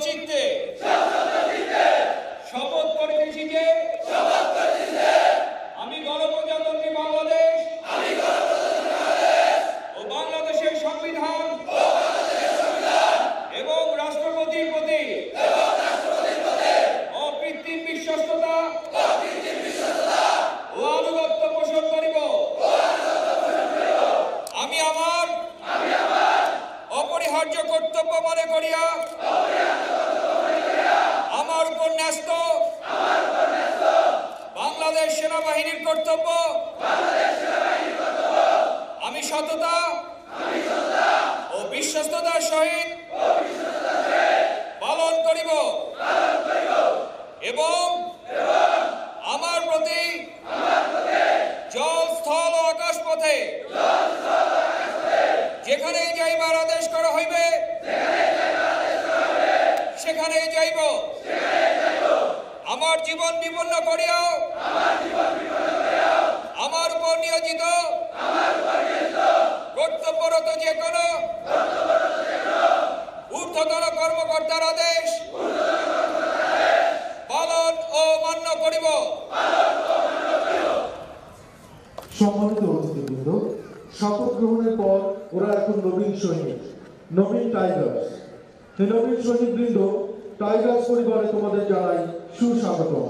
চিত্তে শপথ করিতেছি যে আমি গণপ্রজাতন্ত্রী বাংলাদেশ ও বাংলাদেশের সংবিধান এবং রাষ্ট্রপতির প্রতি অকৃত্রিম বিশ্বস্ততা ও আনুগত্য পোষণ করিব। আমি আমার অপরিহার্য কর্তব্য মনে করিয়া আমার উপর ন্যস্ত বাংলাদেশ সেনাবাহিনীর কর্তব্য আমি সততা ও বিশ্বস্ততার সহিত পালন করিব এবং আমার প্রতি জল, স্থল ও আকাশ পথে যেখানেই যাইবার আদেশ করা হইবে সেখানেই যাইব। আমার জীবন বিপন্ন করিয়াও আমার উপর নিয়োজিত কর্তব্যরত যে কোনো ঊর্ধ্বতন কর্মকর্তার আদেশ পালন ও মান্য করিব। সম্মানিত অতিথিবৃন্দ, শপথ গ্রহণের পর ওরা এখন নবীন সৈনিক, নবীন টাইগার্স। নবীন সৈনিকবৃন্দ, টাইগার্স পরিবারে তোমাদের জানাই সুস্বাগতম।